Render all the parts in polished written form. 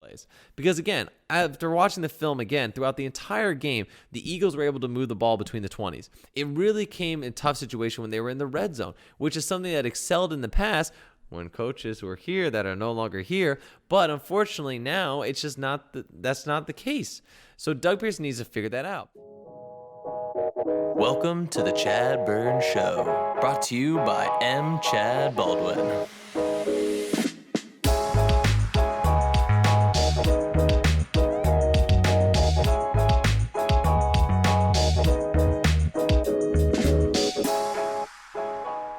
plays. Because again, after watching the film again, throughout the entire game, the Eagles were able to move the ball between the 20s. It really came in a tough situation when they were in the red zone, which is something that excelled in the past when coaches were here that are no longer here. But unfortunately now it's just that's not the case. So Doug Pearson needs to figure that out. Welcome to the ChadBurn Show, brought to you by M. Chad Baldwin.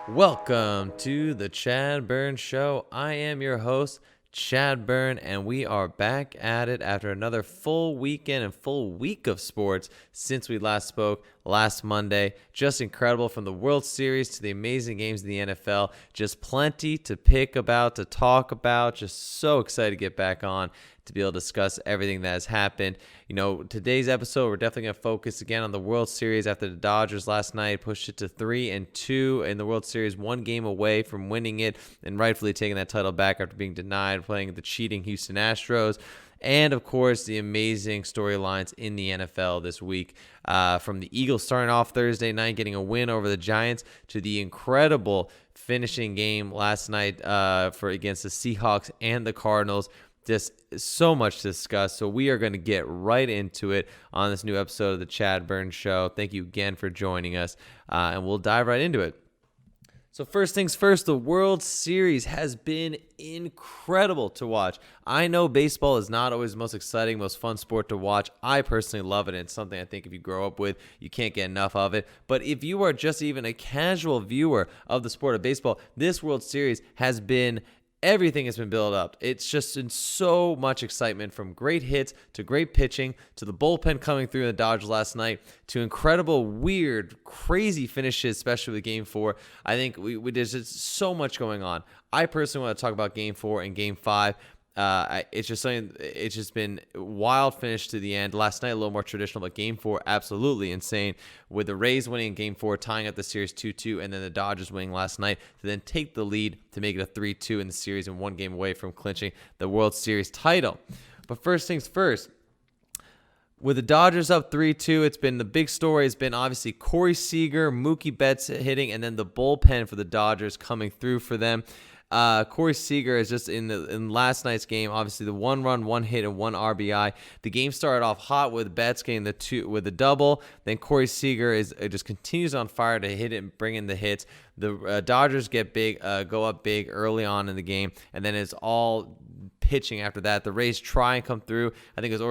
Welcome to the ChadBurn Show. I am your host, ChadBurn, and we are back at it after another full weekend and full week of sports since we last spoke last Monday. Just incredible, from the World Series to the amazing games in the NFL. Just plenty to pick about, to talk about. Just so excited to get back on to be able to discuss everything that has happened. You know, today's episode, we're definitely going to focus again on the World Series after the Dodgers last night pushed it to 3-2 in the World Series, one game away from winning it and rightfully taking that title back after being denied, playing the cheating Houston Astros. And, of course, the amazing storylines in the NFL this week. From the Eagles starting off Thursday night, getting a win over the Giants, to the incredible finishing game last night against the Seahawks and the Cardinals. Just so much to discuss, so we are going to get right into it on this new episode of the ChadBurn Show. Thank you again for joining us, and we'll dive right into it. So first things first, the World Series has been incredible to watch. I know baseball is not always the most exciting, most fun sport to watch. I personally love it, and it's something I think if you grow up with, you can't get enough of it. But if you are just even a casual viewer of the sport of baseball, this World Series has been everything has been built up. It's just been so much excitement, from great hits to great pitching to the bullpen coming through the Dodgers last night to incredible, weird, crazy finishes, especially with Game 4. I think there's just so much going on. I personally want to talk about Game 4 and Game 5. It's just been wild finish to the end. Last night a little more traditional, but Game 4 absolutely insane, with the Rays winning Game 4, tying up the series 2-2, and then the Dodgers winning last night to then take the lead to make it a 3-2 in the series and one game away from clinching the World Series title. But first things first, with the Dodgers up 3-2, it's been the big story. It's been obviously Corey Seager, Mookie Betts hitting, and then the bullpen for the Dodgers coming through for them. Corey Seager is just in last night's game, obviously the 1 run, 1 hit, and 1 RBI. The game started off hot with Betts getting with the double. Then Corey Seager just continues on fire to hit it and bring in the hits. The Dodgers go up big early on in the game, and then it's all pitching after that. The Rays try and come through. I think it was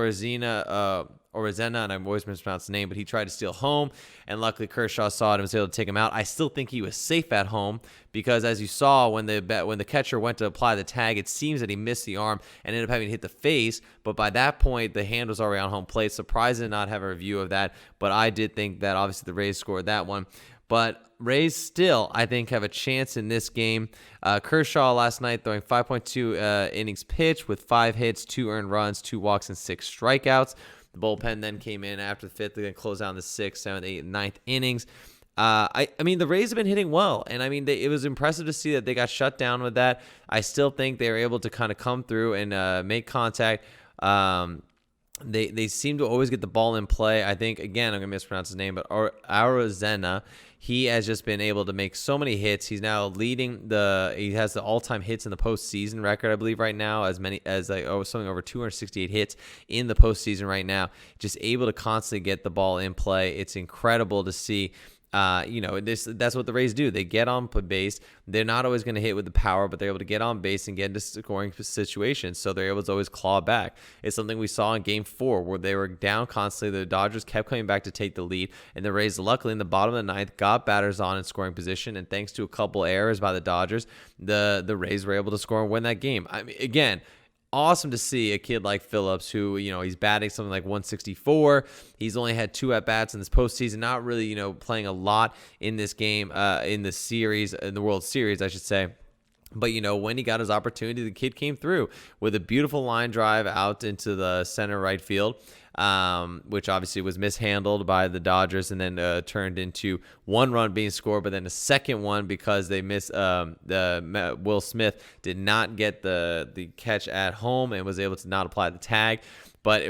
Orizena, and I've always mispronounced the name, but he tried to steal home, and luckily Kershaw saw it and was able to take him out. I still think he was safe at home, because as you saw when the catcher went to apply the tag, it seems that he missed the arm and ended up having to hit the face, but by that point the hand was already on home plate. Surprised to not have a review of that, but I did think that obviously the Rays scored that one. But Rays still, I think, have a chance in this game. Kershaw last night throwing 5.2 innings pitched with 5 hits, 2 earned runs, 2 walks, and 6 strikeouts. The bullpen then came in after the 5th. They're going to close down the 6th, 7th, 8th, and 9th innings. I mean, the Rays have been hitting well, and I mean, it was impressive to see that they got shut down with that. I still think they were able to kind of come through and make contact. They seem to always get the ball in play. I think, again, I'm going to mispronounce his name, but Arizena, he has just been able to make so many hits. He's now leading he has the all-time hits in the postseason record, I believe, right now, something over 268 hits in the postseason right now. Just able to constantly get the ball in play. It's incredible to see. That's what the Rays do. They get on base. They're not always going to hit with the power, but they're able to get on base and get into scoring situations, so they're able to always claw back. It's something we saw in Game 4 where they were down constantly. The Dodgers kept coming back to take the lead, and the Rays, luckily in the bottom of the 9th, got batters on in scoring position, and thanks to a couple errors by the Dodgers, the Rays were able to score and win that game. I mean, again, awesome to see a kid like Phillips, who, he's batting something like 164. He's only had 2 at-bats in this postseason, not really, playing a lot in this game, in the series, in the World Series, I should say. But, when he got his opportunity, the kid came through with a beautiful line drive out into the center right field, which obviously was mishandled by the Dodgers and then turned into one run being scored, but then a second one because they missed Will Smith did not get the catch at home and was able to not apply the tag. But,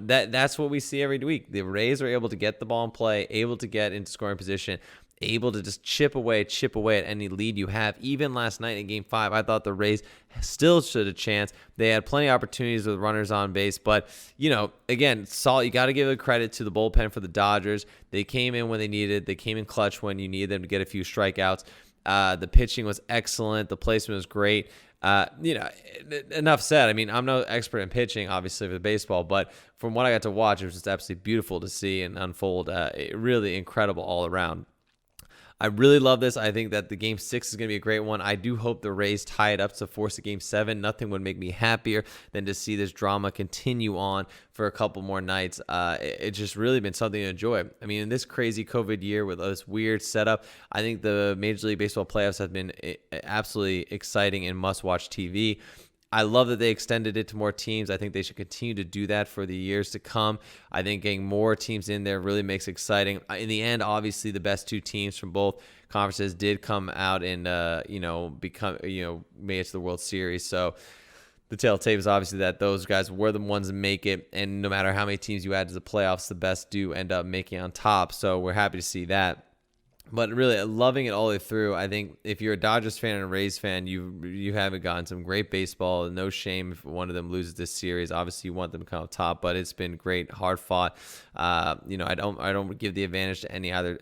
that's what we see every week. The Rays are able to get the ball in play, able to get into scoring position, able to just chip away at any lead you have. Even last night in Game 5, I thought the Rays still stood a chance. They had plenty of opportunities with runners on base. But, again, you got to give the credit to the bullpen for the Dodgers. They came in when they needed. They came in clutch when you needed them to get a few strikeouts. The pitching was excellent. The placement was great. Enough said. I mean, I'm no expert in pitching, obviously, for baseball, but from what I got to watch, it was just absolutely beautiful to see and unfold. Really incredible all around. I really love this. I think that the Game 6 is going to be a great one. I do hope the Rays tie it up to force a Game 7. Nothing would make me happier than to see this drama continue on for a couple more nights. It's just really been something to enjoy. I mean, in this crazy COVID year with this weird setup, I think the Major League Baseball playoffs have been absolutely exciting and must-watch TV. I love that they extended it to more teams. I think they should continue to do that for the years to come. I think getting more teams in there really makes it exciting. In the end, obviously, the best two teams from both conferences did come out and, made it to the World Series. So the telltale is obviously that those guys were the ones that make it. And no matter how many teams you add to the playoffs, the best do end up making on top. So we're happy to see that. But really, loving it all the way through. I think if you're a Dodgers fan and a Rays fan, you haven't gotten some great baseball. No shame if one of them loses this series. Obviously, you want them to come up top, but it's been great, hard fought. I don't give the advantage to either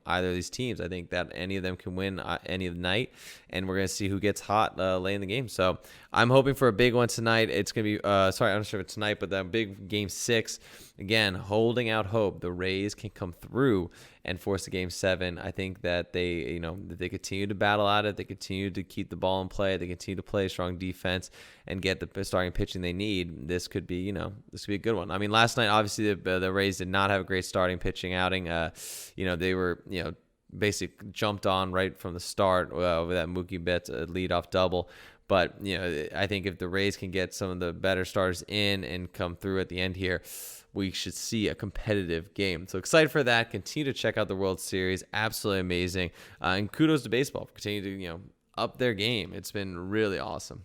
of these teams. I think that any of them can win any of the night, and we're gonna see who gets hot late in the game. So I'm hoping for a big one tonight. It's gonna be I'm not sure if it's tonight, but that big Game 6. Again, holding out hope the Rays can come through and force a Game 7. I think that they continue to battle at it. They continue to keep the ball in play. They continue to play strong defense and get the starting pitching they need. This could be a good one. I mean, last night, obviously, the Rays did not have a great starting pitching outing. They were, basically jumped on right from the start over that Mookie Betts leadoff double. But, I think if the Rays can get some of the better starters in and come through at the end here, we should see a competitive game. So excited for that. Continue to check out the World Series. Absolutely amazing. And kudos to baseball for continuing to, up their game. It's been really awesome.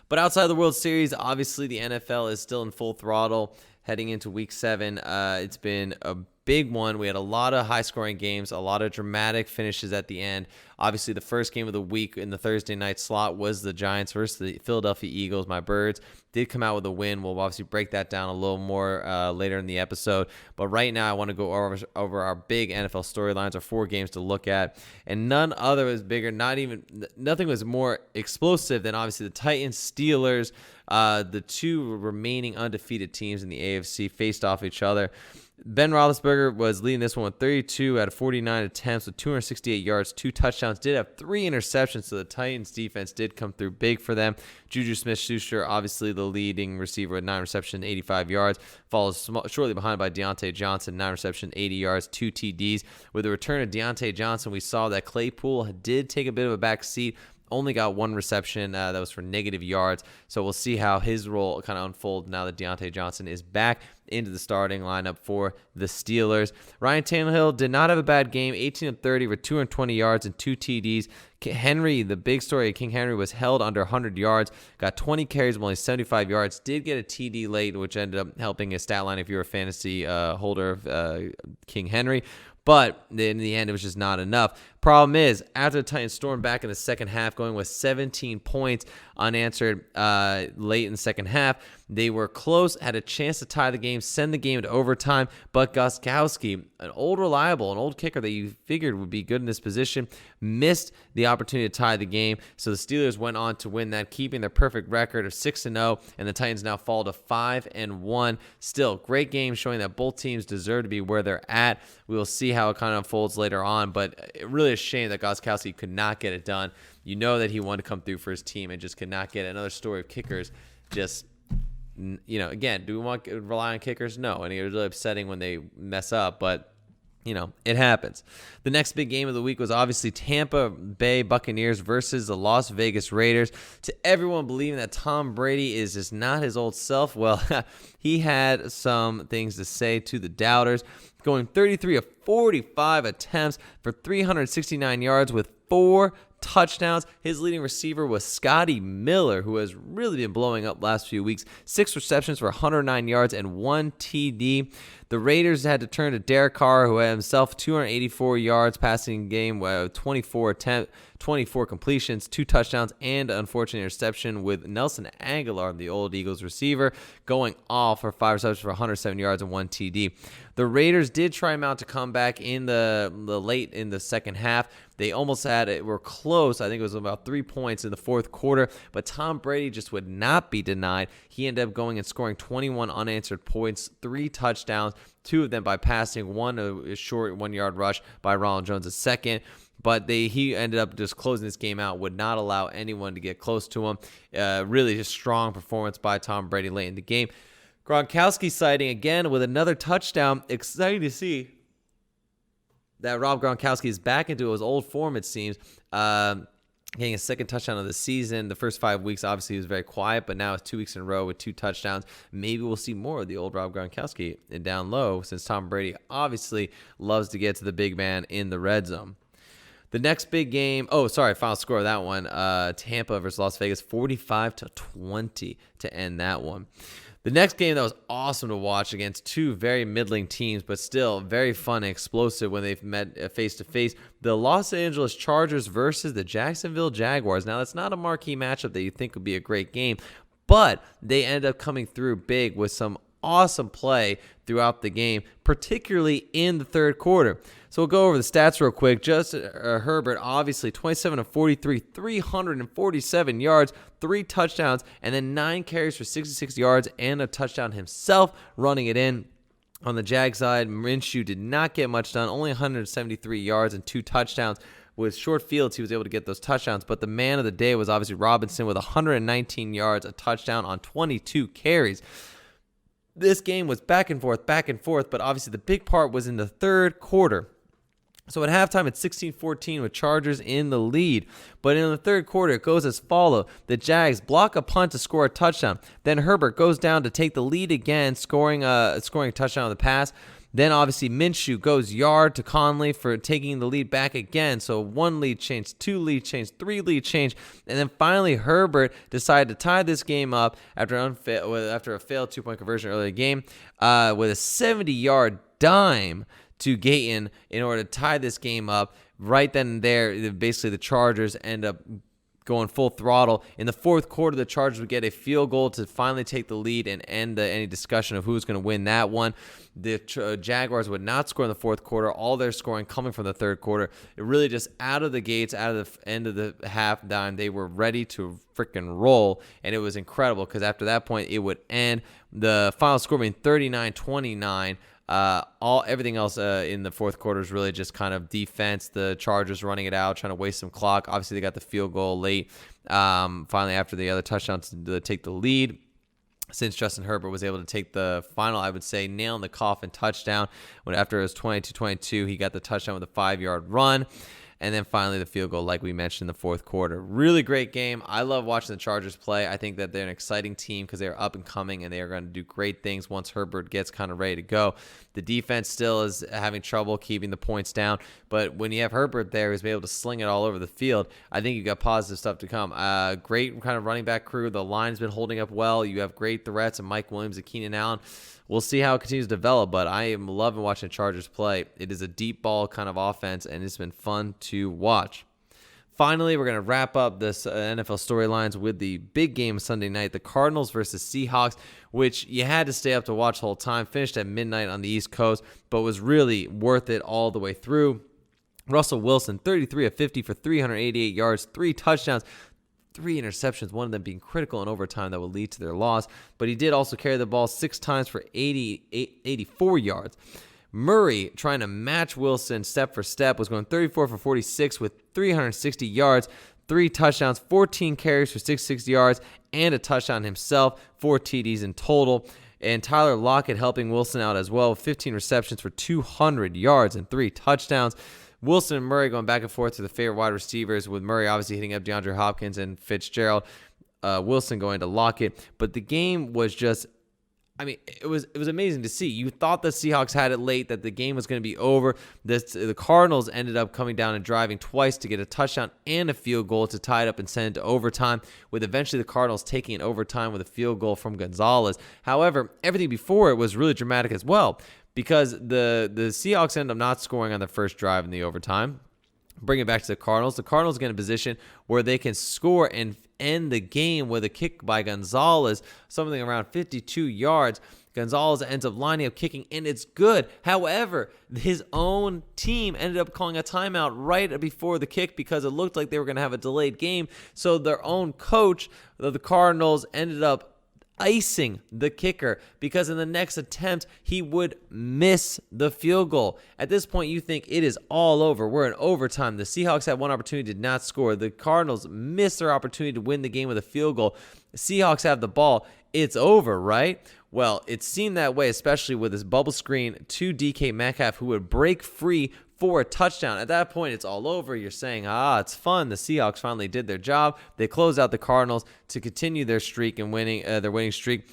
But outside of the World Series, obviously the NFL is still in full throttle heading into Week 7. It's been a big one. We had a lot of high-scoring games, a lot of dramatic finishes at the end. Obviously, the first game of the week in the Thursday night slot was the Giants versus the Philadelphia Eagles. My Birds did come out with a win. We'll obviously break that down a little more later in the episode. But right now, I want to go over our big NFL storylines, our 4 games to look at. And none other was bigger. Nothing was more explosive than obviously the Titans, Steelers. The two remaining undefeated teams in the AFC faced off each other. Ben Roethlisberger was leading this one with 32 out of 49 attempts with 268 yards, 2 touchdowns. Did have 3 interceptions, so the Titans defense did come through big for them. Juju Smith-Schuster, obviously the leading receiver with 9 receptions, 85 yards. Follows shortly behind by Deontay Johnson, 9 receptions, 80 yards, 2 TDs. With the return of Deontay Johnson, we saw that Claypool did take a bit of a back seat. Only got 1 reception. That was for negative yards. So we'll see how his role kind of unfolds now that Deontay Johnson is back into the starting lineup for the Steelers. Ryan Tannehill did not have a bad game. 18 of 30 for 220 yards and 2 TDs. Henry, the big story of King Henry, was held under 100 yards. Got 20 carries with only 75 yards. Did get a TD late, which ended up helping his stat line if you're a fantasy holder of King Henry. But in the end, it was just not enough. Problem is, after the Titans stormed back in the second half, going with 17 points unanswered late in the second half, they were close, had a chance to tie the game, send the game to overtime, but Gostkowski, an old kicker that you figured would be good in this position, missed the opportunity to tie the game. So the Steelers went on to win that, keeping their perfect record of 6-0, and the Titans now fall to 5-1. Still, great game showing that both teams deserve to be where they're at. We will see how it kind of unfolds later on, but really a shame that Gostkowski could not get it done. You know that he wanted to come through for his team and just could not get it. Another story of kickers just, again, do we want to rely on kickers? No, and it was really upsetting when they mess up, but It happens. The next big game of the week was obviously Tampa Bay Buccaneers versus the Las Vegas Raiders. To everyone believing that Tom Brady is just not his old self, well, he had some things to say to the doubters, going 33 of 45 attempts for 369 yards with 4 touchdowns. His leading receiver was Scotty Miller, who has really been blowing up last few weeks. 6 receptions for 109 yards and 1 TD. The Raiders had to turn to Derek Carr, who had himself 284 yards passing game, 24 completions, 2 touchdowns, and an unfortunate interception, with Nelson Aguilar, the old Eagles receiver, going off for 5 receptions for 107 yards and 1 TD. The Raiders did try him out to come back in the late in the second half. They almost had it. Were close. I think it was about 3 points in the fourth quarter, but Tom Brady just would not be denied. He ended up going and scoring 21 unanswered points, 3 touchdowns, 2 of them by passing, 1 a short 1-yard rush by Ronald Jones, a second. But he ended up just closing this game out, would not allow anyone to get close to him. Really just strong performance by Tom Brady late in the game. Gronkowski sighting again with another touchdown. Exciting to see that Rob Gronkowski is back into his old form, it seems. Getting a second touchdown of the season. The first 5 weeks, obviously, he was very quiet, but now it's 2 weeks in a row with 2 touchdowns. Maybe we'll see more of the old Rob Gronkowski down low, since Tom Brady obviously loves to get to the big man in the red zone. The next big game, final score of that one, Tampa versus Las Vegas, 45-20 to end that one. The next game that was awesome to watch against 2 very middling teams, but still very fun and explosive when they've met face-to-face. The Los Angeles Chargers versus the Jacksonville Jaguars. Now, that's not a marquee matchup that you think would be a great game, but they end up coming through big with some awesome play throughout the game, particularly in the third quarter. So we'll go over the stats real quick. Justin Herbert, obviously 27 of 43, 347 yards, 3 touchdowns, and then 9 carries for 66 yards and a touchdown himself, running it in. On the Jag side, Minshew did not get much done, only 173 yards and 2 touchdowns. With short fields, he was able to get those touchdowns, but the man of the day was obviously Robinson with 119 yards, a touchdown on 22 carries. This game was back and forth, but obviously the big part was in the third quarter. So at halftime, it's 16-14 with Chargers in the lead. But in the third quarter, it goes as follows. The Jags block a punt to score a touchdown. Then Herbert goes down to take the lead again, scoring a touchdown on the pass. Then obviously Minshew goes yard to Conley for taking the lead back again. So 1 lead change, 2 lead change, 3 lead change. And then finally Herbert decided to tie this game up after a failed 2-point conversion earlier in the game with a 70-yard dime to Gayton in order to tie this game up. Right then and there, basically the Chargers end up going full throttle. In the fourth quarter, the Chargers would get a field goal to finally take the lead and end any discussion of who's going to win that one. The Jaguars would not score in the fourth quarter. All their scoring coming from the third quarter. It really just out of the gates, out of the end of the half dime, they were ready to freaking roll, and it was incredible because after that point, it would end. The final score being 39-29. Everything else in the fourth quarter is really just kind of defense. The Chargers running it out, trying to waste some clock. Obviously, they got the field goal late. Finally, after the other touchdowns to take the lead, since Justin Herbert was able to take the final, I would say, nail in the coffin touchdown. When after it was 22-22, he got the touchdown with a 5-yard run. And then finally the field goal, like we mentioned, in the fourth quarter. Really great game. I love watching the Chargers play. I think that they're an exciting team because they're up and coming, and they are going to do great things once Herbert gets kind of ready to go. The defense still is having trouble keeping the points down, but when you have Herbert there who's able to sling it all over the field, I think you've got positive stuff to come. Great kind of running back crew. The line's been holding up well. You have great threats of Mike Williams and Keenan Allen. We'll see how it continues to develop, but I am loving watching the Chargers play. It is a deep ball kind of offense, and it's been fun to watch. Finally, we're going to wrap up this NFL storylines with the big game Sunday night, the Cardinals versus Seahawks, which you had to stay up to watch the whole time. Finished at midnight on the East Coast, but was really worth it all the way through. Russell Wilson, 33 of 50 for 388 yards, 3 touchdowns, 3 interceptions, one of them being critical in overtime that will lead to their loss. But he did also carry the ball 6 times for 84 yards. Murray, trying to match Wilson step for step, was going 34 for 46 with 360 yards, 3 touchdowns, 14 carries for 66 yards, and a touchdown himself, 4 TDs in total. and Tyler Lockett helping Wilson out as well. 15 receptions for 200 yards and 3 touchdowns. Wilson and Murray going back and forth to the favorite wide receivers, with Murray obviously hitting up DeAndre Hopkins and Fitzgerald. Wilson going to Lockett. But the game was just, I mean, it was amazing to see. You thought the Seahawks had it late, that the game was going to be over. The Cardinals ended up coming down and driving twice to get a touchdown and a field goal to tie it up and send it to overtime, with eventually the Cardinals taking it overtime with a field goal from Gonzalez. However, everything before it was really dramatic as well, because the Seahawks ended up not scoring on the first drive in the overtime. Bring it back to the Cardinals. The Cardinals get in a position where they can score and end the game with a kick by Gonzalez, something around 52 yards. Gonzalez ends up lining up kicking, and it's good. However, his own team ended up calling a timeout right before the kick because it looked like they were going to have a delayed game. So their own coach of the Cardinals ended up icing the kicker, because in the next attempt he would miss the field goal. At this point, you think it is all over. We're in overtime. The Seahawks had one opportunity, did not score. The Cardinals missed their opportunity to win the game with a field goal. The Seahawks have the ball. It's over, right? Well, it seemed that way, especially with this bubble screen to DK Metcalf, who would break free for a touchdown. At that point, it's all over. You're saying, it's fun. The Seahawks finally did their job. They closed out the Cardinals to continue their streak and their winning streak.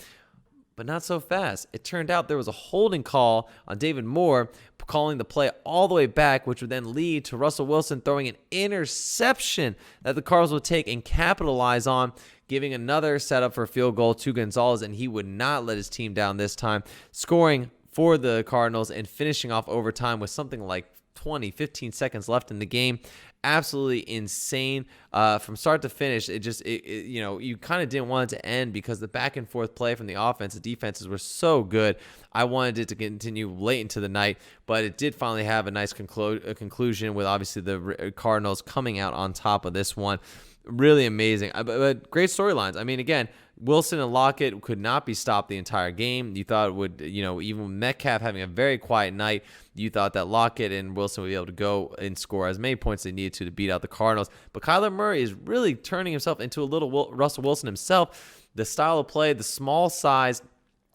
But not so fast. It turned out there was a holding call on David Moore, calling the play all the way back, which would then lead to Russell Wilson throwing an interception that the Cardinals would take and capitalize on, giving another setup for a field goal to Gonzalez, and he would not let his team down this time, scoring for the Cardinals and finishing off overtime with something like 15 seconds left in the game. Absolutely insane from start to finish. You kind of didn't want it to end because the back and forth play from the offense, the defenses were so good. I wanted it to continue late into the night, but it did finally have a nice conclusion with obviously the Cardinals coming out on top of this one. Really amazing, but great storylines. I mean, again, Wilson and Lockett could not be stopped the entire game. You thought it would, even Metcalf having a very quiet night, you thought that Lockett and Wilson would be able to go and score as many points they needed to beat out the Cardinals. But Kyler Murray is really turning himself into a little Russell Wilson himself. The style of play, the small size,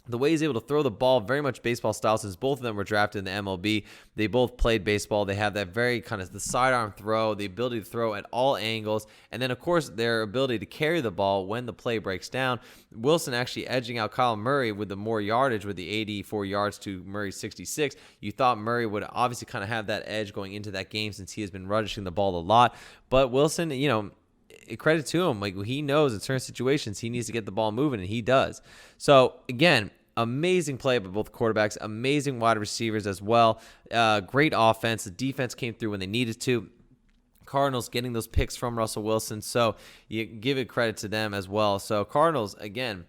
the way he's able to throw the ball, very much baseball style, since both of them were drafted in the MLB. They both played baseball. They have that very kind of the sidearm throw, the ability to throw at all angles, and then, of course, their ability to carry the ball when the play breaks down. Wilson actually edging out Kyler Murray with the more yardage, with the 84 yards to Murray's 66. You thought Murray would obviously kind of have that edge going into that game since he has been rushing the ball a lot. But Wilson, credit to him. Like, he knows in certain situations he needs to get the ball moving, and he does. So, again, amazing play by both quarterbacks, amazing wide receivers as well. Great offense. The defense came through when they needed to. Cardinals getting those picks from Russell Wilson, so you give it credit to them as well. So Cardinals, again,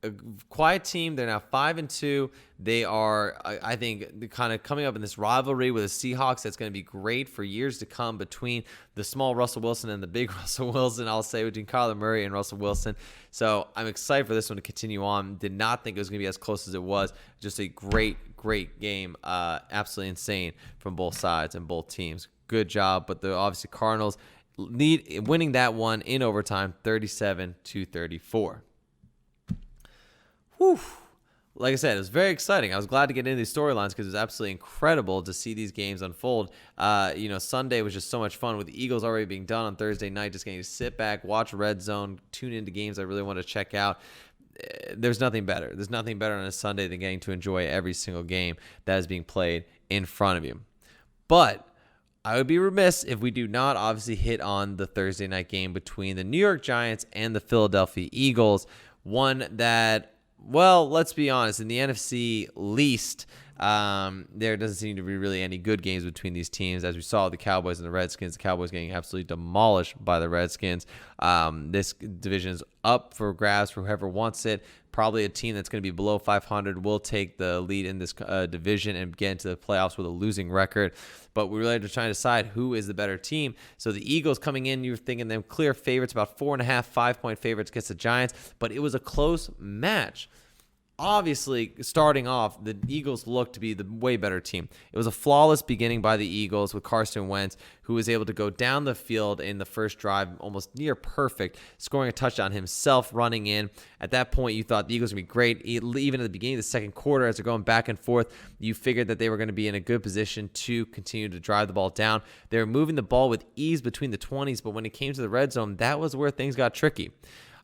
a quiet team. They're now 5-2. They are, I think, kind of coming up in this rivalry with the Seahawks that's going to be great for years to come between the small Russell Wilson and the big Russell Wilson, I'll say, between Kyler Murray and Russell Wilson. So I'm excited for this one to continue on. Did not think it was going to be as close as it was. Just a great game. Absolutely insane from both sides and both teams. Good job. But the obviously Cardinals winning that one in overtime, 37-34. Whew. Like I said, it was very exciting. I was glad to get into these storylines because it was absolutely incredible to see these games unfold. Sunday was just so much fun with the Eagles already being done on Thursday night, just getting to sit back, watch Red Zone, tune into games I really want to check out. There's nothing better. There's nothing better on a Sunday than getting to enjoy every single game that is being played in front of you. But I would be remiss if we do not obviously hit on the Thursday night game between the New York Giants and the Philadelphia Eagles. One that, well, let's be honest, in the NFC least, there doesn't seem to be really any good games between these teams. As we saw, the Cowboys and the Redskins, the Cowboys getting absolutely demolished by the Redskins. This division is up for grabs for whoever wants it. Probably a team that's going to be below 500 will take the lead in this division and get into the playoffs with a losing record. But we're really trying to decide who is the better team. So the Eagles coming in, you're thinking them clear favorites, about 4.5, 5-point favorites against the Giants. But it was a close match. Obviously, starting off, the Eagles looked to be the way better team. It was a flawless beginning by the Eagles with Carson Wentz, who was able to go down the field in the first drive, almost near perfect, scoring a touchdown himself, running in. At that point, you thought the Eagles would be great. Even at the beginning of the second quarter, as they're going back and forth, you figured that they were going to be in a good position to continue to drive the ball down. They were moving the ball with ease between the 20s, but when it came to the red zone, that was where things got tricky.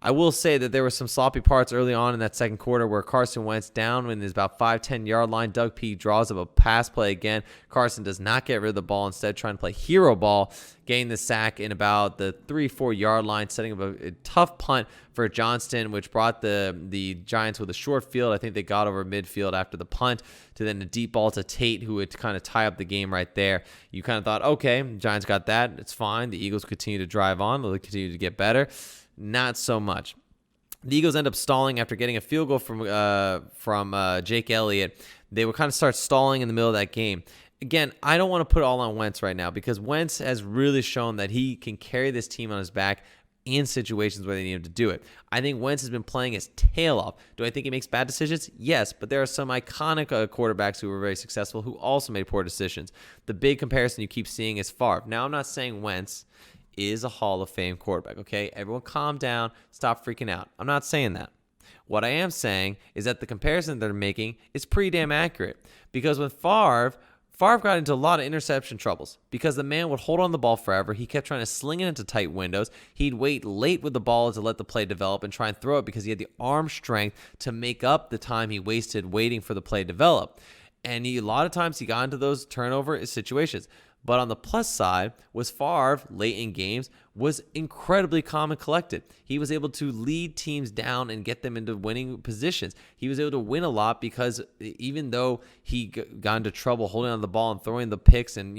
I will say that there were some sloppy parts early on in that second quarter where Carson Wentz down in his about 5-10 yard line. Doug P draws up a pass play again. Carson does not get rid of the ball, instead trying to play hero ball, getting the sack in about the 3-4 yard line, setting up a tough punt for Johnston, which brought the Giants with a short field. I think they got over midfield after the punt to then a deep ball to Tate, who would kind of tie up the game right there. You kind of thought, okay, Giants got that. It's fine. The Eagles continue to drive on. They'll continue to get better. Not so much. The Eagles end up stalling after getting a field goal from Jake Elliott. They would kind of start stalling in the middle of that game. Again, I don't want to put it all on Wentz right now because Wentz has really shown that he can carry this team on his back in situations where they need him to do it. I think Wentz has been playing his tail off. Do I think he makes bad decisions? Yes, but there are some iconic quarterbacks who were very successful who also made poor decisions. The big comparison you keep seeing is Favre. Now, I'm not saying Wentz is a Hall of Fame quarterback, okay? Everyone calm down, stop freaking out. I'm not saying that. What I am saying is that the comparison they're making is pretty damn accurate because when Favre got into a lot of interception troubles because the man would hold on the ball forever. He kept trying to sling it into tight windows. He'd wait late with the ball to let the play develop and try and throw it because he had the arm strength to make up the time he wasted waiting for the play to develop. And a lot of times he got into those turnover situations. But on the plus side was Favre, late in games, was incredibly calm and collected. He was able to lead teams down and get them into winning positions. He was able to win a lot because even though he got into trouble holding on the ball and throwing the picks and,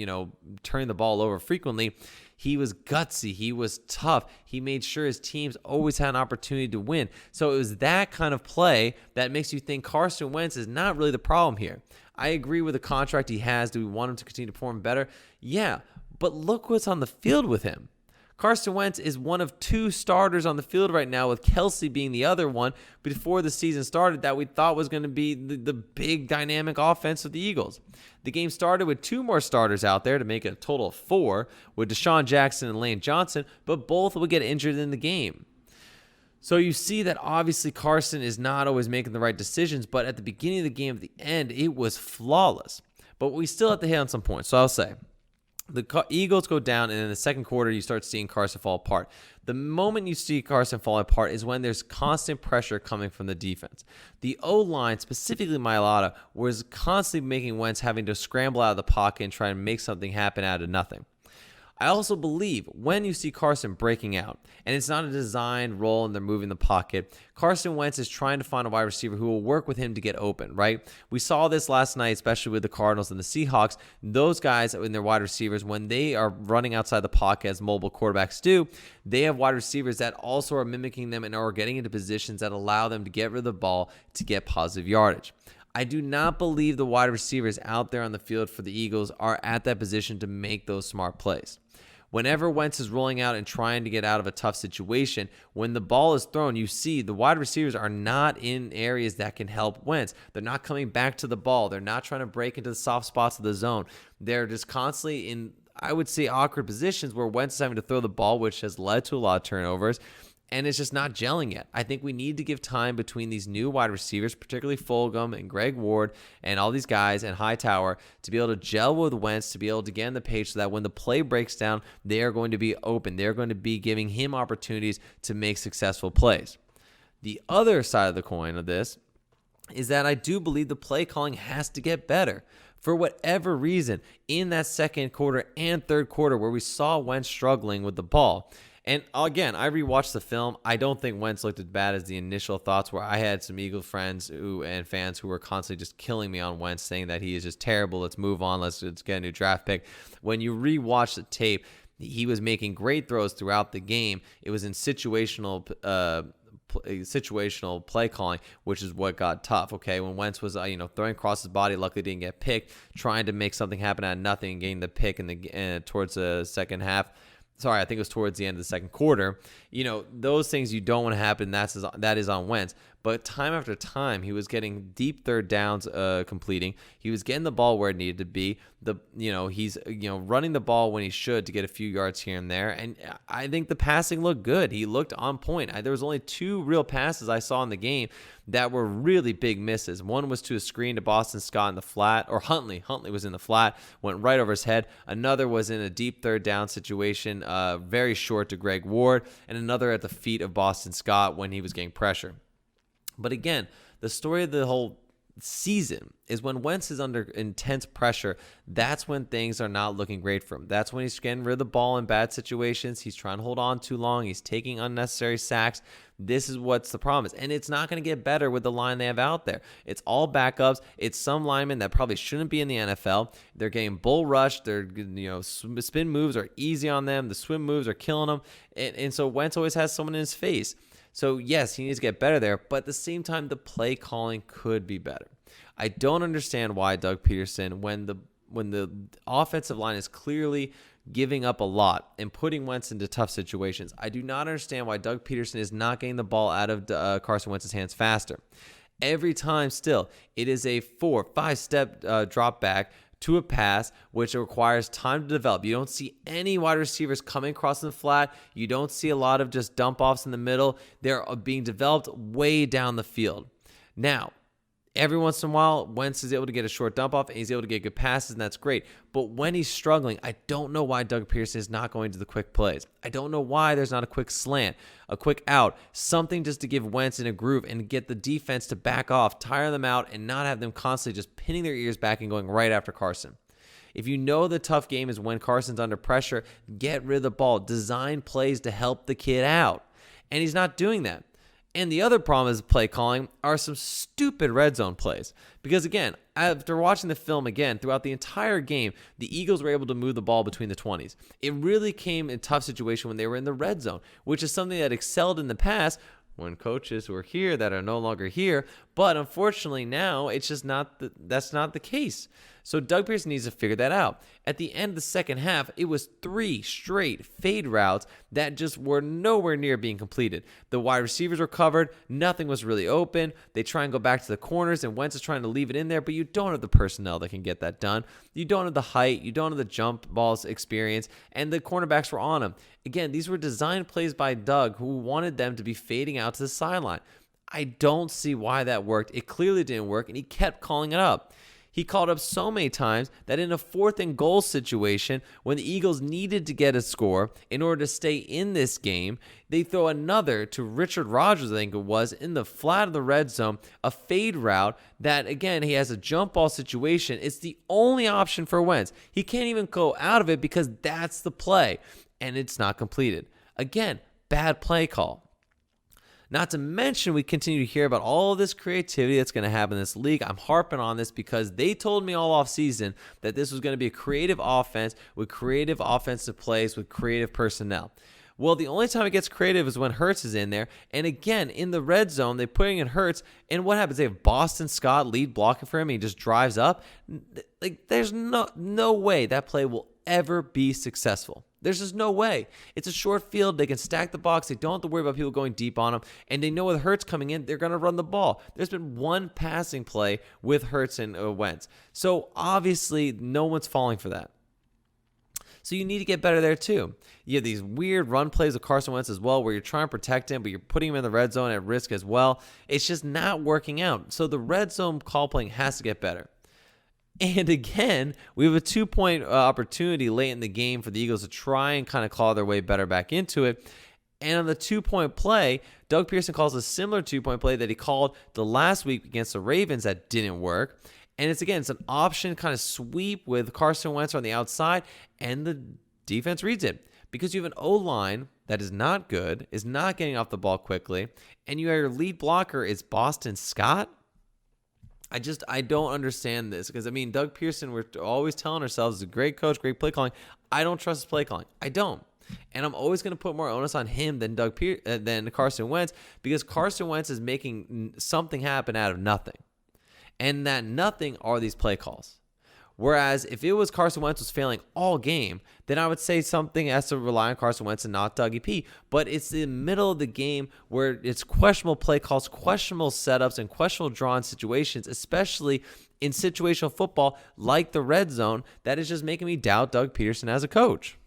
turning the ball over frequently, he was gutsy. He was tough. He made sure his teams always had an opportunity to win. So it was that kind of play that makes you think Carson Wentz is not really the problem here. I agree with the contract he has. Do we want him to continue to perform better? Yeah, but look what's on the field with him. Carson Wentz is one of two starters on the field right now, with Kelsey being the other one before the season started that we thought was going to be the big dynamic offense of the Eagles. The game started with two more starters out there to make it a total of 4 with DeSean Jackson and Lane Johnson, but both would get injured in the game. So you see that obviously Carson is not always making the right decisions, but at the beginning of the game, at the end, it was flawless. But we still have to hit on some points. So I'll say the Eagles go down, and in the second quarter, you start seeing Carson fall apart. The moment you see Carson fall apart is when there's constant pressure coming from the defense. The O-line, specifically Mailata, was constantly making Wentz having to scramble out of the pocket and try and make something happen out of nothing. I also believe when you see Carson breaking out, and it's not a designed role and they're moving the pocket, Carson Wentz is trying to find a wide receiver who will work with him to get open, right? We saw this last night, especially with the Cardinals and the Seahawks. Those guys in their wide receivers, when they are running outside the pocket as mobile quarterbacks do, they have wide receivers that also are mimicking them and are getting into positions that allow them to get rid of the ball to get positive yardage. I do not believe the wide receivers out there on the field for the Eagles are at that position to make those smart plays. Whenever Wentz is rolling out and trying to get out of a tough situation, when the ball is thrown, you see the wide receivers are not in areas that can help Wentz. They're not coming back to the ball. They're not trying to break into the soft spots of the zone. They're just constantly in, I would say, awkward positions where Wentz is having to throw the ball, which has led to a lot of turnovers. And it's just not gelling yet. I think we need to give time between these new wide receivers, particularly Fulgham and Greg Ward and all these guys and Hightower, to be able to gel with Wentz, to be able to get on the page so that when the play breaks down, they are going to be open. They're going to be giving him opportunities to make successful plays. The other side of the coin of this is that I do believe the play calling has to get better. For whatever reason, in that second quarter and third quarter where we saw Wentz struggling with the ball, and again, I rewatched the film. I don't think Wentz looked as bad as the initial thoughts were. I had some Eagles friends and fans who were constantly just killing me on Wentz, saying that he is just terrible. Let's move on. Let's get a new draft pick. When you rewatch the tape, he was making great throws throughout the game. It was in situational play calling, which is what got tough. Okay, when Wentz was throwing across his body, luckily didn't get picked, trying to make something happen out of nothing and getting the pick towards the second half. Sorry, I think it was towards the end of the second quarter. Those things you don't want to happen. That is on Wentz. but time after time, he was getting deep third downs completing. He was getting the ball where it needed to be. He's running the ball when he should to get a few yards here and there. And I think the passing looked good. He looked on point. There was only 2 real passes I saw in the game that were really big misses. One was to a screen to Boston Scott in the flat, or Huntley. Huntley was in the flat, went right over his head. Another was in a deep third down situation, very short to Greg Ward, and another at the feet of Boston Scott when he was getting pressure. But again, the story of the whole season is when Wentz is under intense pressure, that's when things are not looking great for him. That's when he's getting rid of the ball in bad situations. He's trying to hold on too long. He's taking unnecessary sacks. This is what's the problem is. And it's not going to get better with the line they have out there. It's all backups. It's some linemen that probably shouldn't be in the NFL. They're getting bull rushed. Their spin moves are easy on them. The swim moves are killing them. And so Wentz always has someone in his face. So, yes, he needs to get better there, but at the same time, the play calling could be better. I don't understand why Doug Peterson, when the offensive line is clearly giving up a lot and putting Wentz into tough situations, I do not understand why Doug Peterson is not getting the ball out of Carson Wentz's hands faster. Every time still, it is a 4-5 step drop back to a pass, which requires time to develop. You don't see any wide receivers coming across in the flat. You don't see a lot of just dump offs in the middle. They're being developed way down the field. Now, every once in a while, Wentz is able to get a short dump off and he's able to get good passes, and that's great. But when he's struggling, I don't know why Doug Pearson is not going to the quick plays. I don't know why there's not a quick slant, a quick out, something just to give Wentz in a groove and get the defense to back off, tire them out, and not have them constantly just pinning their ears back and going right after Carson. If you know the tough game is when Carson's under pressure, get rid of the ball. Design plays to help the kid out. And he's not doing that. And the other problem is play calling are some stupid red zone plays. Because again, after watching the film again, throughout the entire game, the Eagles were able to move the ball between the 20s. It really came in a tough situation when they were in the red zone, which is something that excelled in the past when coaches were here that are no longer here. But unfortunately now, it's just that's not the case. So Doug Pearson needs to figure that out. At the end of the second half, it was 3 straight fade routes that just were nowhere near being completed. The wide receivers were covered. Nothing was really open. They try and go back to the corners, and Wentz is trying to leave it in there, but you don't have the personnel that can get that done. You don't have the height. You don't have the jump balls experience, and the cornerbacks were on him. Again, these were designed plays by Doug, who wanted them to be fading out to the sideline. I don't see why that worked. It clearly didn't work, and he kept calling it up. He called up so many times that in a 4th and goal situation, when the Eagles needed to get a score in order to stay in this game, they throw another to Richard Rodgers, I think it was, in the flat of the red zone, a fade route that, again, he has a jump ball situation. It's the only option for Wentz. He can't even go out of it because that's the play, and it's not completed. Again, bad play call. Not to mention, we continue to hear about all of this creativity that's going to happen in this league. I'm harping on this because they told me all off season that this was going to be a creative offense with creative offensive plays with creative personnel. Well, the only time it gets creative is when Hurts is in there. And again, in the red zone, they're putting in Hurts. And what happens? They have Boston Scott lead blocking for him. And he just drives up. Like, there's no way that play will ever be successful. There's just no way. It's a short field. They can stack the box. They don't have to worry about people going deep on them. And they know with Hurts coming in, they're going to run the ball. There's been one passing play with Hurts and Wentz. So obviously, no one's falling for that. So you need to get better there too. You have these weird run plays with Carson Wentz as well, where you're trying to protect him, but you're putting him in the red zone at risk as well. It's just not working out. So the red zone call playing has to get better. And again, we have a 2-point opportunity late in the game for the Eagles to try and kind of claw their way better back into it. And on the 2-point play, Doug Pearson calls a similar 2-point play that he called the last week against the Ravens that didn't work. And it's an option kind of sweep with Carson Wentz on the outside, and the defense reads it. Because you have an O-line that is not good, is not getting off the ball quickly, and your lead blocker is Boston Scott. I don't understand this because, Doug Pearson, we're always telling ourselves, is a great coach, great play calling. I don't trust his play calling. I don't. And I'm always going to put more onus on him than than Carson Wentz, because Carson Wentz is making something happen out of nothing. And that nothing are these play calls. Whereas if it was Carson Wentz was failing all game, then I would say something has to rely on Carson Wentz and not Dougie P. But it's the middle of the game where it's questionable play calls, questionable setups, and questionable drawn situations, especially in situational football like the red zone, that is just making me doubt Doug Peterson as a coach.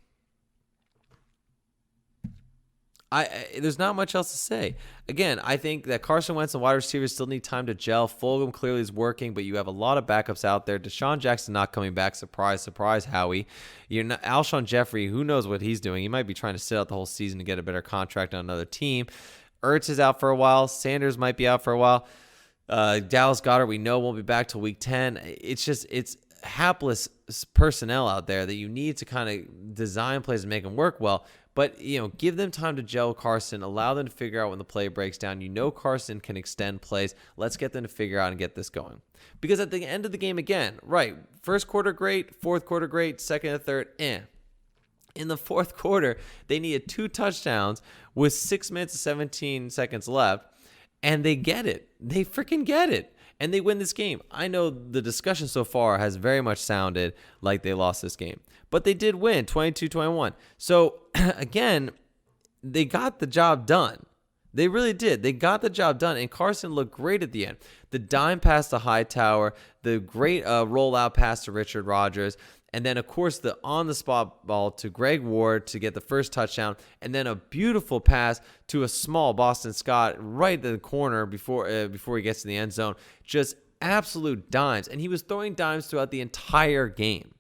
There's not much else to say. Again, I think that Carson Wentz and wide receivers still need time to gel. Fulgham clearly is working, but you have a lot of backups out there. DeSean Jackson not coming back. Surprise, surprise, Howie. You're not Alshon Jeffrey. Who knows what he's doing? He might be trying to sit out the whole season to get a better contract on another team. Ertz is out for a while. Sanders might be out for a while. Dallas Goedert, we know, won't be back till week 10. It's hapless personnel out there that you need to kind of design plays and make them work well. But, give them time to gel Carson. Allow them to figure out when the play breaks down. Carson can extend plays. Let's get them to figure out and get this going. Because at the end of the game, again, right, first quarter great, fourth quarter great, second and third, In the fourth quarter, they needed 2 touchdowns with 6 minutes and 17 seconds left, and they get it. They freaking get it. And they win this game. I know the discussion so far has very much sounded like they lost this game. But they did win 22-21. So, again, they got the job done. They really did. They got the job done, and Carson looked great at the end. The dime pass to Hightower, the great rollout pass to Richard Rodgers, and then, of course, the on-the-spot ball to Greg Ward to get the first touchdown, and then a beautiful pass to a small Boston Scott right in the corner before he gets to the end zone. Just absolute dimes, and he was throwing dimes throughout the entire game.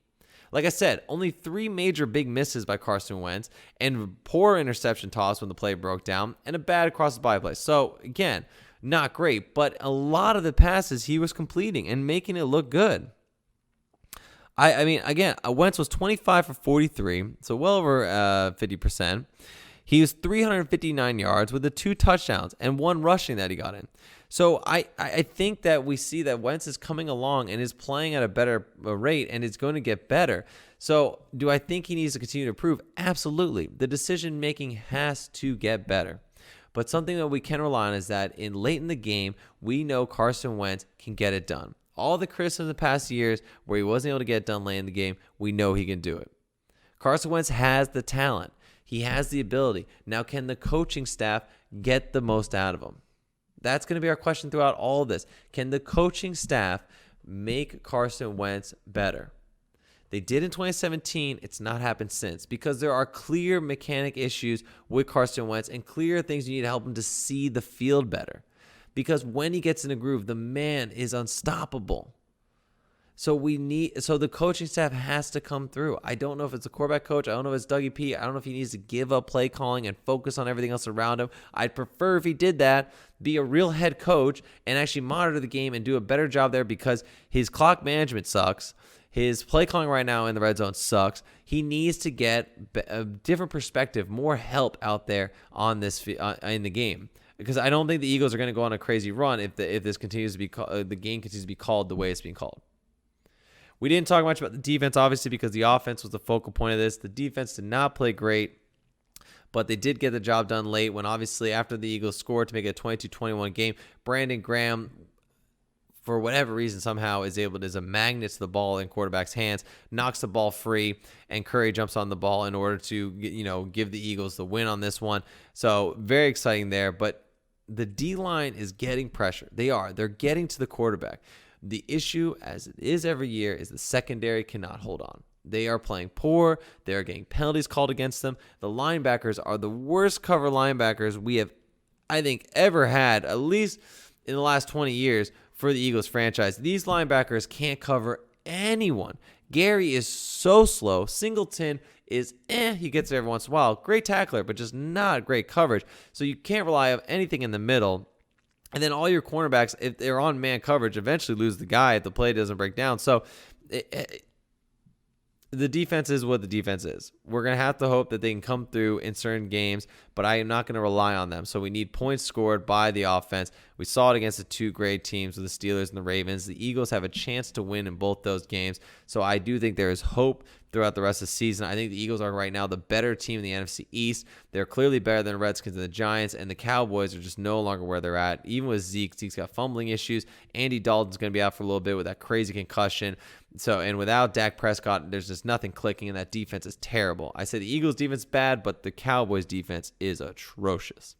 Like I said, only 3 major big misses by Carson Wentz, and poor interception toss when the play broke down, and a bad across-the-body play. So, again, not great, but a lot of the passes he was completing and making it look good. I mean, again, Wentz was 25 for 43, so well over 50%. He was 359 yards with the 2 touchdowns and 1 rushing that he got in. So I think that we see that Wentz is coming along and is playing at a better rate and is going to get better. So do I think he needs to continue to improve? Absolutely. The decision-making has to get better. But something that we can rely on is that late in the game, we know Carson Wentz can get it done. All the criticism of the past years where he wasn't able to get it done late in the game, we know he can do it. Carson Wentz has the talent. He has the ability. Now, can the coaching staff get the most out of him? That's going to be our question throughout all of this. Can the coaching staff make Carson Wentz better? They did in 2017. It's not happened since because there are clear mechanic issues with Carson Wentz and clear things you need to help him to see the field better. Because when he gets in a groove, the man is unstoppable. So the coaching staff has to come through. I don't know if it's a quarterback coach. I don't know if it's Dougie P. I don't know if he needs to give up play calling and focus on everything else around him. I'd prefer if he did that, be a real head coach, and actually monitor the game and do a better job there because his clock management sucks. His play calling right now in the red zone sucks. He needs to get a different perspective, more help out there on this in the game. Because I don't think the Eagles are going to go on a crazy run if this continues to be the game continues to be called the way it's being called. We didn't talk much about the defense, obviously, because the offense was the focal point of this. The defense did not play great, but they did get the job done late when, obviously, after the Eagles scored to make it a 22-21 game, Brandon Graham, for whatever reason, somehow is a magnet to the ball in quarterback's hands, knocks the ball free, and Curry jumps on the ball in order to give the Eagles the win on this one. So very exciting there, but the D-line is getting pressure. They're getting to the quarterback. The issue, as it is every year, is the secondary cannot hold on. They are playing poor. They are getting penalties called against them. The linebackers are the worst cover linebackers we have, I think, ever had, at least in the last 20 years for the Eagles franchise. These linebackers can't cover anyone. Gary is so slow. Singleton is he gets there every once in a while. Great tackler, but just not great coverage. So you can't rely on anything in the middle. And then all your cornerbacks, if they're on man coverage, eventually lose the guy if the play doesn't break down. So the defense is what the defense is. We're going to have to hope that they can come through in certain games, but I am not going to rely on them. So we need points scored by the offense. We saw it against the 2 great teams with the Steelers and the Ravens. The Eagles have a chance to win in both those games. So I do think there is hope throughout the rest of the season. I think the Eagles are right now the better team in the NFC East. They're clearly better than the Redskins and the Giants, and the Cowboys are just no longer where they're at. Even with Zeke's got fumbling issues. Andy Dalton's going to be out for a little bit with that crazy concussion. And without Dak Prescott, there's just nothing clicking, and that defense is terrible. I say the Eagles defense is bad, but the Cowboys defense is atrocious.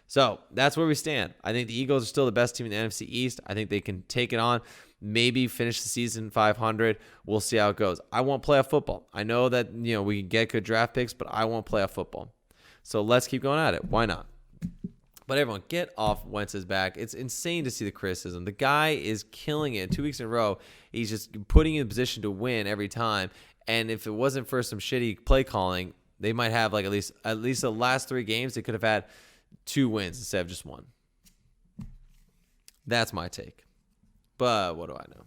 So that's where we stand. I think the Eagles are still the best team in the NFC East. I think they can take it on, maybe finish the season 500. We'll see how it goes. I want playoff football. I know that we can get good draft picks, but I want playoff football. So let's keep going at it. Why not? But everyone, get off Wentz's back. It's insane to see the criticism. The guy is killing it 2 weeks in a row. He's just putting you in a position to win every time. And if it wasn't for some shitty play calling, they might have at least the last 3 games. They could have had 2 wins instead of just 1. That's my take. But what do I know?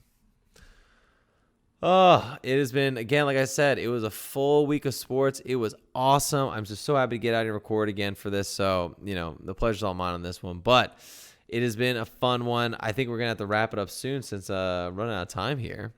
Oh, it has been, again, like I said, it was a full week of sports. It was awesome. I'm just so happy to get out and record again for this. So, the pleasure's all mine on this one. But it has been a fun one. I think we're going to have to wrap it up soon since running out of time here.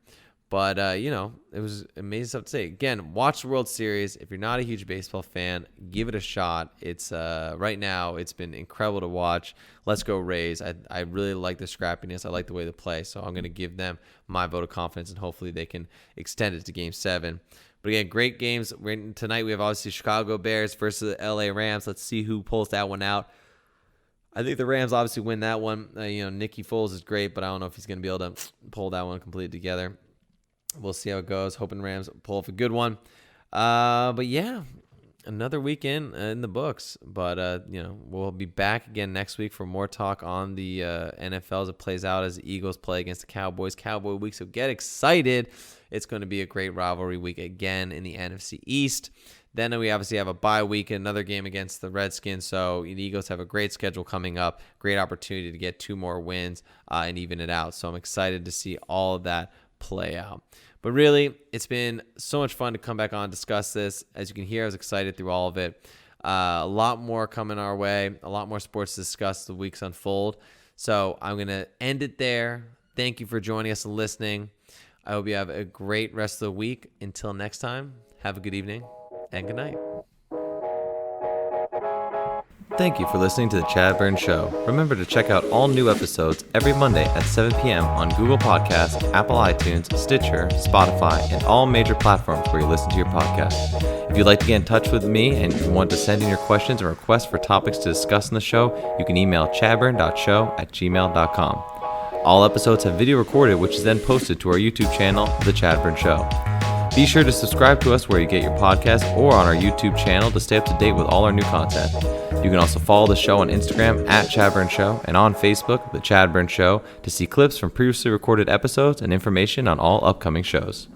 But, it was amazing stuff to say. Again, watch the World Series. If you're not a huge baseball fan, give it a shot. It's right now, it's been incredible to watch. Let's go Rays. I really like the scrappiness. I like the way they play. So I'm going to give them my vote of confidence, and hopefully they can extend it to Game 7. But again, great games. Tonight we have obviously Chicago Bears versus the LA Rams. Let's see who pulls that one out. I think the Rams obviously win that one. Nicky Foles is great, but I don't know if he's going to be able to pull that one completely together. We'll see how it goes. Hoping Rams pull off a good one. But yeah, another weekend in the books. But, we'll be back again next week for more talk on the NFL as it plays out as the Eagles play against the Cowboys. Cowboy week, so get excited. It's going to be a great rivalry week again in the NFC East. Then we obviously have a bye week, another game against the Redskins. So the Eagles have a great schedule coming up. Great opportunity to get 2 more wins and even it out. So I'm excited to see all of that play out. But really, it's been so much fun to come back on and discuss this. As you can hear, I was excited through all of it. A lot more coming our way, a lot more sports to discuss as the weeks unfold. So I'm going to end it there. Thank you for joining us and listening. I hope you have a great rest of the week. Until next time, have a good evening and good night. Thank you for listening to the ChadBurn Show. Remember to check out all new episodes every Monday at 7 p.m. on Google Podcasts, Apple iTunes, Stitcher, Spotify, and all major platforms where you listen to your podcast. If you'd like to get in touch with me and you want to send in your questions or requests for topics to discuss in the show, you can email chadburn.show@gmail.com. All episodes have video recorded, which is then posted to our YouTube channel, The ChadBurn Show. Be sure to subscribe to us where you get your podcast or on our YouTube channel to stay up to date with all our new content. You can also follow the show on Instagram at ChadBurn Show and on Facebook, The ChadBurn Show, to see clips from previously recorded episodes and information on all upcoming shows.